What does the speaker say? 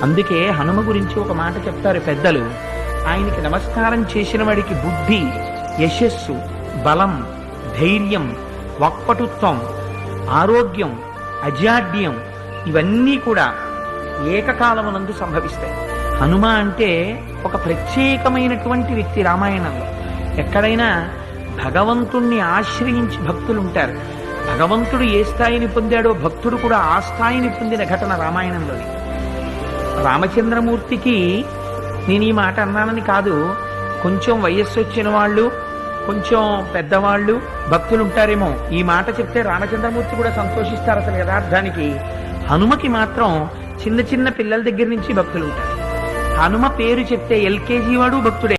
అందుకే హనుమ గురించి ఒక మాట చెప్తారు పెద్దలు. ఆయనకి నమస్కారం చేసిన వాడికి బుద్ధి, యశస్సు, బలం, ధైర్యం, వాక్పటుత్వం, ఆరోగ్యం, అజాడ్యం ఇవన్నీ కూడా ఏకకాలమునందు సంభవిస్తాయి. హనుమ అంటే ఒక ప్రత్యేకమైనటువంటి వ్యక్తి. రామాయణంలో ఎక్కడైనా భగవంతుణ్ణి ఆశ్రయించి భక్తులు ఉంటారు. భగవంతుడు ఏ స్థాయిని పొందాడో భక్తుడు కూడా ఆ స్థాయిని పొందిన ఘటన రామాయణంలోని. రామచంద్రమూర్తికి నేను ఈ మాట అన్నానని కాదు, కొంచెం వయస్సు వచ్చిన వాళ్ళు, కొంచెం పెద్దవాళ్ళు భక్తులు ఉంటారేమో. ఈ మాట చెప్తే రామచంద్రమూర్తి కూడా సంతోషిస్తారు. అసలు యథార్థానికి హనుమకి మాత్రం చిన్న చిన్న పిల్లల దగ్గర నుంచి భక్తులు ఉంటారు. హనుమ పేరు చెప్తే ఎల్కేజీ వాడు భక్తుడే.